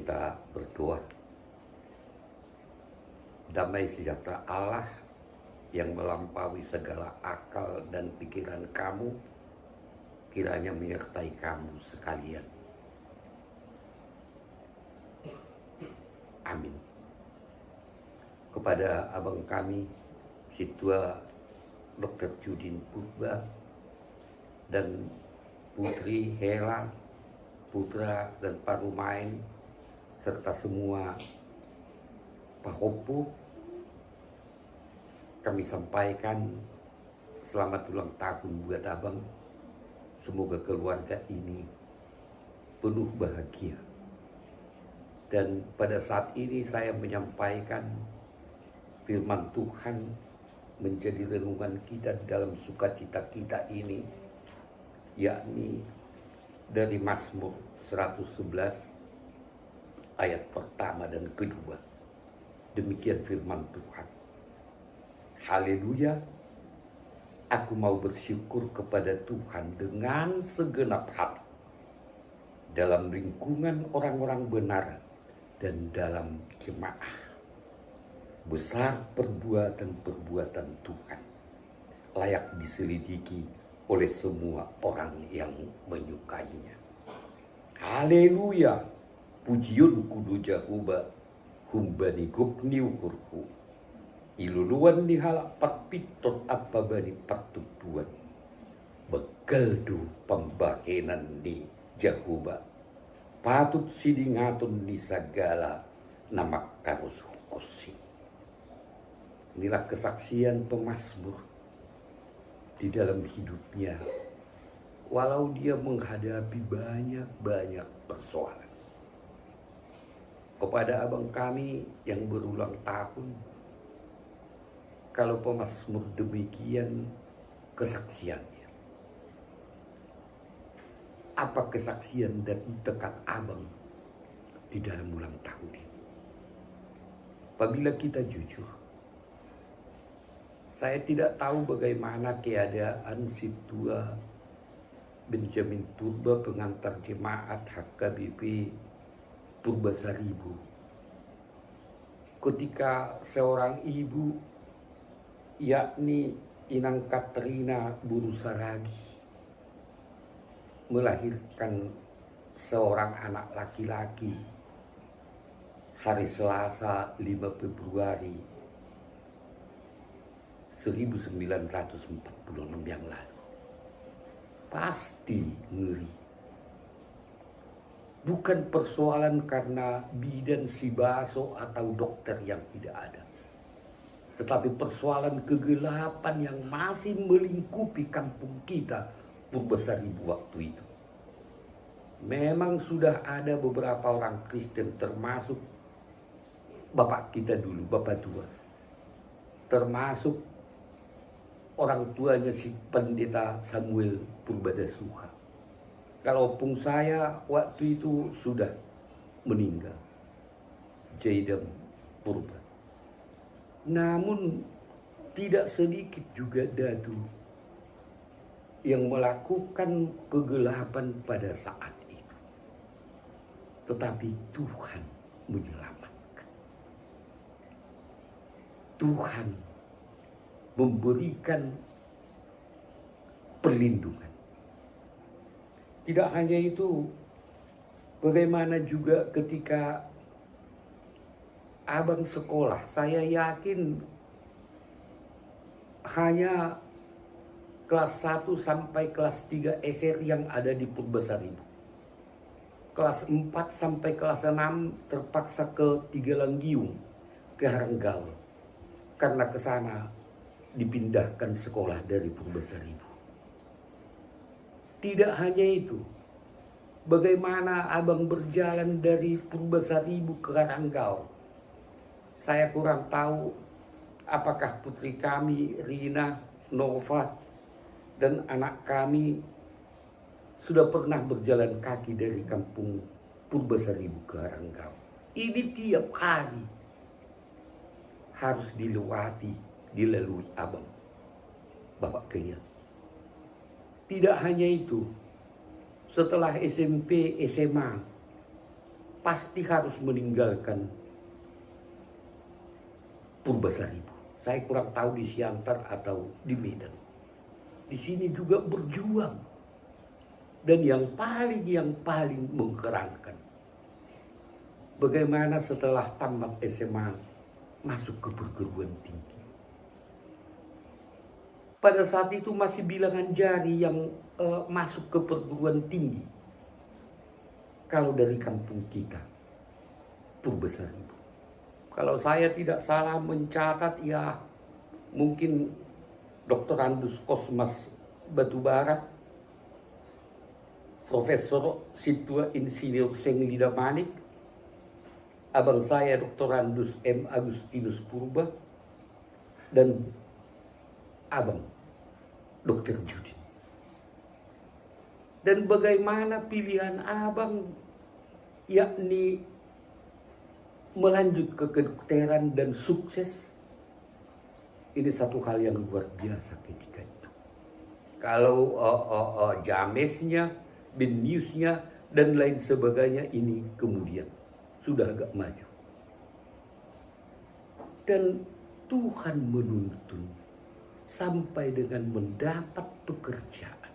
kita berdoa. Damai sejahtera Allah yang melampaui segala akal dan pikiran kamu, kiranya menyertai kamu sekalian. Amin. Kepada abang kami, Situa Dr. Judin Purba, dan Putri Hela, Putra dan Parumain, serta semua Pahopu, kami sampaikan selamat ulang tahun buat abang. Semoga keluarga ini penuh bahagia. Dan pada saat ini saya menyampaikan firman Tuhan menjadi renungan kita dalam sukacita kita ini, yakni dari Mazmur 111 ayat pertama dan kedua. Demikian firman Tuhan. Haleluya. Aku mau bersyukur kepada Tuhan dengan segenap hati, dalam lingkungan orang-orang benar dan dalam jemaah. Besar perbuatan-perbuatan Tuhan, layak diselidiki oleh semua orang yang menyukainya. Haleluya. Pujiun kudu Jahuba humbani gupniukurku. Iluluan dihalak patpitot apa bani patutuan. Begeldu pembahenan di Jahuba. Patut sidingatun di segala nama karus hukusi. Inilah kesaksian pemazmur di dalam hidupnya. Walau dia menghadapi banyak persoalan. Kepada abang kami yang berulang tahun, kalau pemazmur demikian kesaksiannya. Apa kesaksian dan tekad abang di dalam ulang tahun ini? Apabila kita jujur, saya tidak tahu bagaimana keadaan Situa Benjamin Purba, pengantar jemaat HKBP Purbasaribu. Ketika seorang ibu, yakni Inang Katrina Burusaragi, melahirkan seorang anak laki-laki hari Selasa 5 Februari 1946 yang lalu. Pasti ngeri. Bukan persoalan karena bidan si baso atau dokter yang tidak ada, tetapi persoalan kegelapan yang masih melingkupi kampung kita Purbasaribu waktu itu. Memang sudah ada beberapa orang Kristen, termasuk bapak kita dulu, bapak tua, termasuk orang tuanya si pendeta Samuel Purbadasuha. Kalaupun saya waktu itu sudah meninggal, Jaidam Purba. Namun tidak sedikit juga dadu yang melakukan kegelapan pada saat itu. Tetapi Tuhan menyelamatkan. Tuhan memberikan perlindungan. Tidak hanya itu, bagaimana juga ketika abang sekolah, saya yakin hanya kelas 1 sampai kelas 3 SR yang ada di Purbasaribu. Kelas 4 sampai kelas 6 terpaksa ke Tigalanggiung, ke Haranggaul. Karena ke sana dipindahkan sekolah dari Purbasaribu. Tidak hanya itu, bagaimana abang berjalan dari Purbasaribu ke Haranggaul. Saya kurang tahu apakah putri kami, Rina, Nova, dan anak kami sudah pernah berjalan kaki dari kampung Purbasaribu ke Haranggaul. Ini tiap hari harus dilalui abang, bapak Kenya. Tidak hanya itu, setelah SMP, SMA, pasti harus meninggalkan Purbasaribu. Saya kurang tahu di Siantar atau di Medan. Di sini juga berjuang. Dan yang paling mengherankan, bagaimana setelah tamat SMA masuk ke perguruan tinggi. Pada saat itu masih bilangan jari yang masuk ke perguruan tinggi. Kalau dari kampung kita, Purbasaribu. Kalau saya tidak salah mencatat, ya mungkin Dr. Andus Kosmas Batubara, Profesor Situa Insinyur Senglida Manik, abang saya Dr. Andus M. Agustinus Purba, dan abang Dr. Judin. Dan bagaimana pilihan abang, yakni melanjut ke kedokteran dan sukses, ini satu hal yang luar biasa ketika itu. Kalau Jamesnya, Beniusnya, dan lain sebagainya ini kemudian sudah agak maju. Dan Tuhan menuntun sampai dengan mendapat pekerjaan.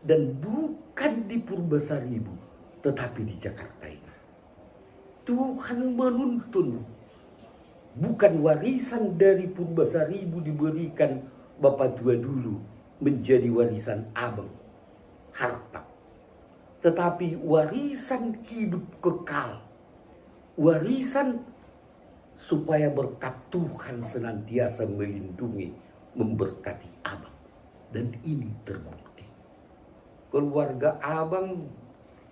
Dan bukan di Purbasaribu, tetapi di Jakarta ini. Tuhan menuntun. Bukan warisan dari Purbasaribu diberikan Bapak tua dulu menjadi warisan abang, harta. Tetapi warisan hidup kekal. Warisan supaya berkat Tuhan senantiasa melindungi, memberkati abang. Dan ini terbukti. Keluarga abang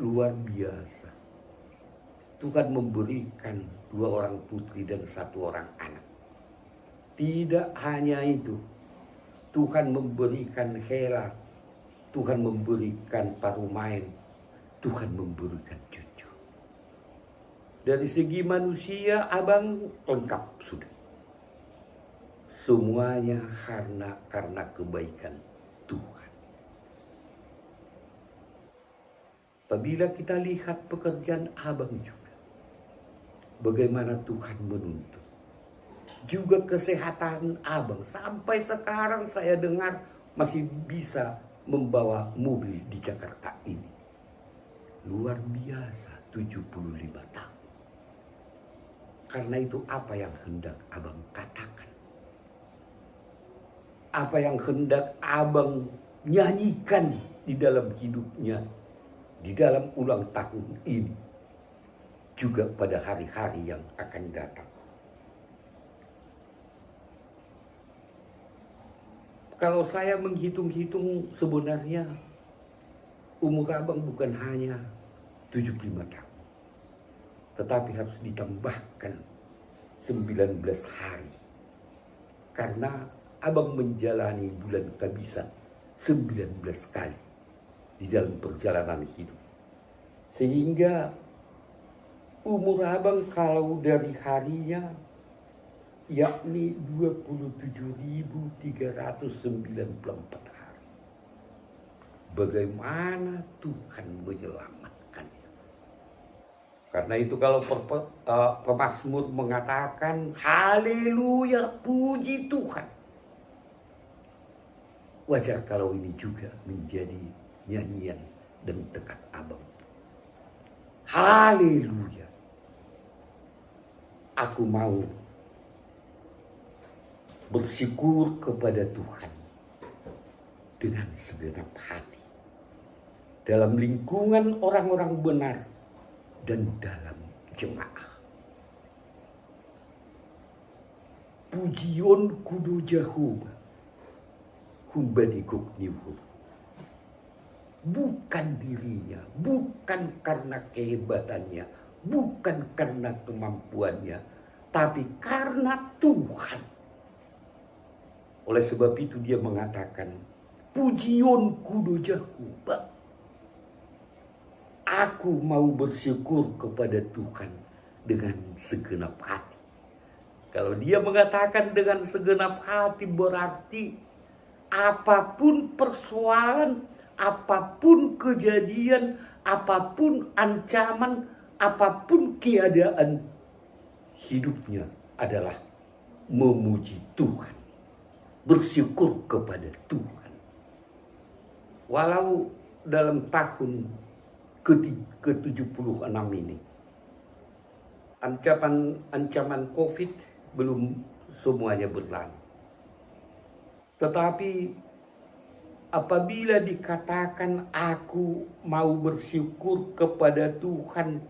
luar biasa. Tuhan memberikan 2 orang putri dan 1 orang anak. Tidak hanya itu. Tuhan memberikan Hela. Tuhan memberikan Parumain. Tuhan memberikan cucu. Dari segi manusia, abang lengkap sudah. Semuanya karena kebaikan Tuhan. Apabila kita lihat pekerjaan abang juga, bagaimana Tuhan menuntun. Juga kesehatan abang. Sampai sekarang saya dengar masih bisa membawa mobil di Jakarta ini. Luar biasa, 75 tahun. Karena itu apa yang hendak abang katakan? Apa yang hendak abang nyanyikan di dalam hidupnya, di dalam ulang tahun ini, juga pada hari-hari yang akan datang. Kalau saya menghitung-hitung, sebenarnya umur abang bukan hanya 75 tahun. Tetapi harus ditambahkan 19 hari. Karena abang menjalani bulan kehabisan 19 kali di dalam perjalanan hidup. Sehingga umur abang kalau dari harinya yakni 27.394 hari. Bagaimana Tuhan menyelamatkannya. Karena itu kalau pemazmur mengatakan haleluya, puji Tuhan. Wajar kalau ini juga menjadi nyanyian dan tekad abang. Haleluya. Aku mau bersyukur kepada Tuhan dengan segenap hati. Dalam lingkungan orang-orang benar dan dalam jemaah. Pujion kudu Jehovah. Humbadigok niwur. Bukan dirinya, bukan karena kehebatannya, bukan karena kemampuannya, tapi karena Tuhan. Oleh sebab itu dia mengatakan, pujion kudu Jehovah. Aku mau bersyukur kepada Tuhan dengan segenap hati. Kalau dia mengatakan dengan segenap hati, berarti apapun persoalan, apapun kejadian, apapun ancaman, apapun keadaan hidupnya adalah memuji Tuhan, bersyukur kepada Tuhan. Walau dalam tahun ke-76 ini ancaman COVID belum semuanya berlalu. Tetapi apabila dikatakan aku mau bersyukur kepada Tuhan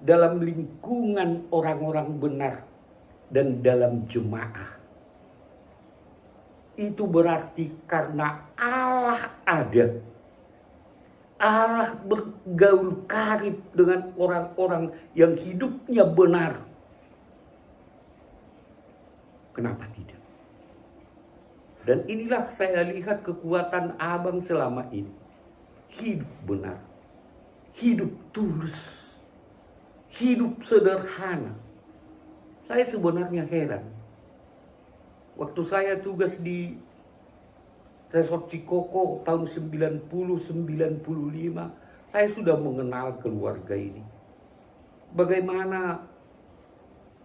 dalam lingkungan orang-orang benar dan dalam jemaah, itu berarti karena Allah ada. Allah bergaul karib dengan orang-orang yang hidupnya benar. Kenapa tidak? Dan inilah saya lihat kekuatan abang selama ini. Hidup benar, hidup tulus, hidup sederhana. Saya sebenarnya heran. Waktu saya tugas di Resort Cikoko tahun 90-95, saya sudah mengenal keluarga ini. Bagaimana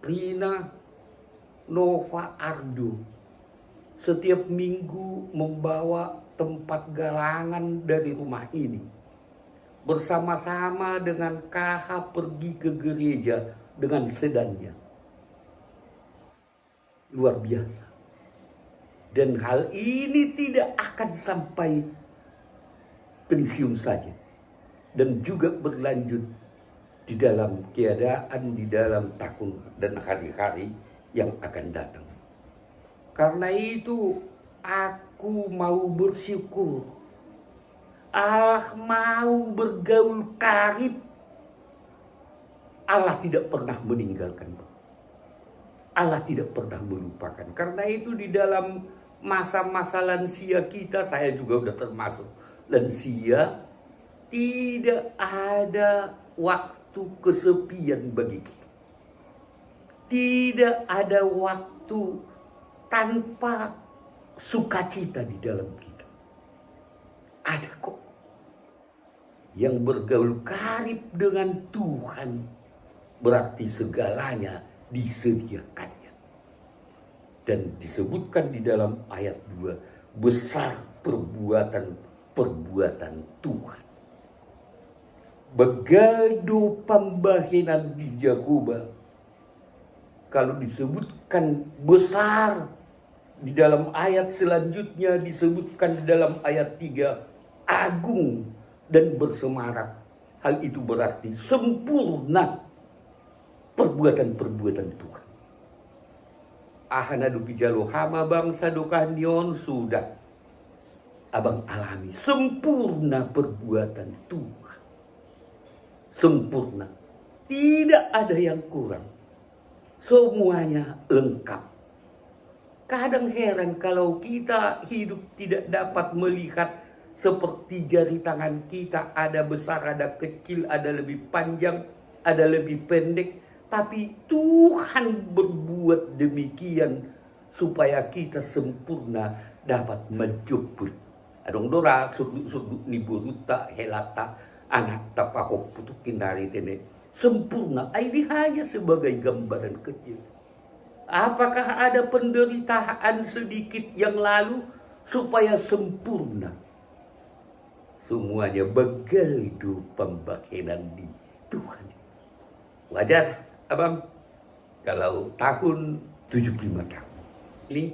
Rina, Nova, Ardo setiap minggu membawa tempat galangan dari rumah ini. Bersama-sama dengan KH pergi ke gereja dengan sedannya. Luar biasa. Dan hal ini tidak akan sampai pensiun saja. Dan juga berlanjut di dalam keadaan, di dalam tahun dan hari-hari yang akan datang. Karena itu aku mau bersyukur. Allah mau bergaul karib. Allah tidak pernah meninggalkan. Allah tidak pernah melupakan. Karena itu di dalam masa-masa lansia kita, saya juga sudah termasuk lansia, tidak ada waktu kesepian bagi kita. Tidak ada waktu tanpa sukacita di dalam kita. Ada kok. Yang bergaul karib dengan Tuhan berarti segalanya disediakannya. Dan disebutkan di dalam ayat 2, besar perbuatan Tuhan. Begadu pembahinan di Jakuba. Kalau disebutkan besar, di dalam ayat selanjutnya disebutkan di dalam ayat 3, agung dan bersemarak. Hal itu berarti sempurna perbuatan-perbuatan Tuhan. Ahana dupi jalo hama bangsa dokanion sudah abang alami sempurna perbuatan Tuhan. Sempurna. Tidak ada yang kurang. Semuanya lengkap. Kadang heran kalau kita hidup tidak dapat melihat seperti jari tangan kita, ada besar, ada kecil, ada lebih panjang, ada lebih pendek. Tapi Tuhan berbuat demikian supaya kita sempurna dapat menjemput. Adong dora sudut ni buruta helata anak tapahok putukin dari tene. Sempurna, ini hanya sebagai gambaran kecil. Apakah ada penderitaan sedikit yang lalu supaya sempurna? Semuanya begitu pembakian di Tuhan. Wajar, abang, kalau tahun 75 tahun ini,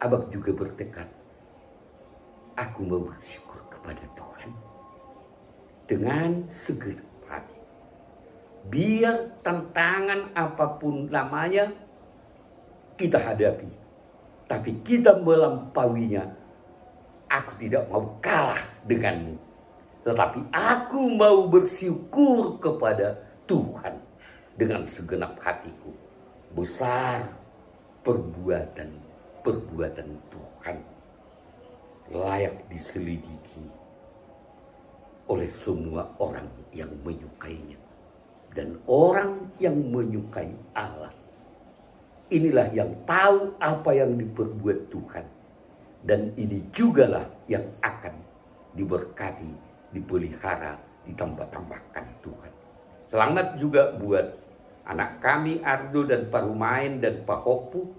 abang juga bertekad, aku mau bersyukur kepada Tuhan dengan segenap hati. Biar tantangan apapun namanya kita hadapi, tapi kita melampauinya. Aku tidak mau kalah denganmu, tetapi aku mau bersyukur kepada Tuhan dengan segenap hatiku. Besar perbuatan Tuhan, layak diselidiki oleh semua orang yang menyukainya. Dan orang yang menyukai Allah, inilah yang tahu apa yang diperbuat Tuhan. Dan ini jugalah yang akan diberkati, dipelihara, ditambah-tambahkan Tuhan. Selamat juga buat anak kami Ardo dan Pak Rumain dan Pak Hopu,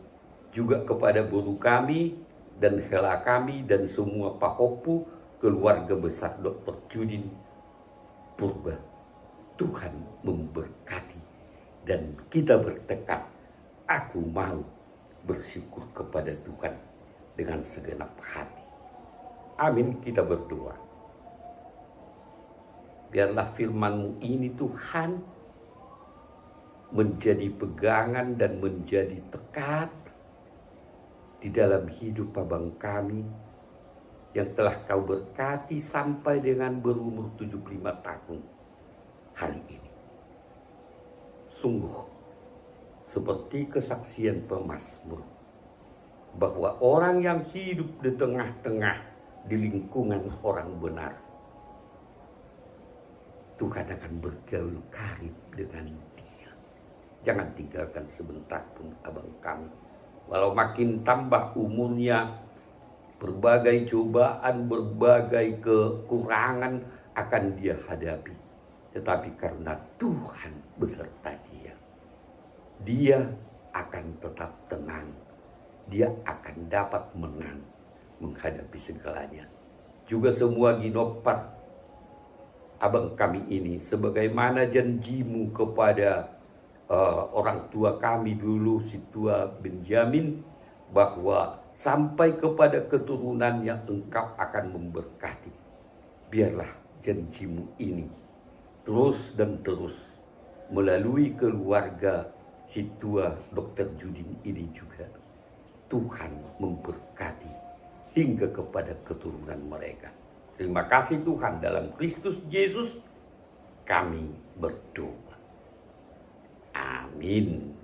juga kepada guru kami dan hela kami dan semua Pak Hopu, keluarga besar Dr. Judin Purba. Tuhan memberkati dan kita bertekad, aku mau bersyukur kepada Tuhan dengan segenap hati. Amin, kita berdoa. Biarlah firman-Mu ini Tuhan menjadi pegangan dan menjadi tekad di dalam hidup abang kami yang telah Kau berkati sampai dengan berumur 75 tahun hari ini. Sungguh seperti kesaksian pemazmur bahwa orang yang hidup di tengah-tengah di lingkungan orang benar, Tuhan akan bergaul karib dengan dia. Jangan tinggalkan sebentar pun abang kami. Walau makin tambah umurnya, berbagai cobaan, berbagai kekurangan akan dia hadapi. Tetapi karena Tuhan beserta dia, dia akan tetap tenang. Dia akan dapat menang menghadapi segalanya. Juga semua ginopar abang kami ini, sebagaimana janji-Mu kepada orang tua kami dulu, si tua Benjamin, bahwa sampai kepada keturunannya Engkau akan memberkati. Biarlah janji-Mu ini terus dan terus melalui keluarga si tua Dr. Judin ini juga. Tuhan memberkati hingga kepada keturunan mereka. Terima kasih Tuhan, dalam Kristus Yesus kami berdoa. Amin.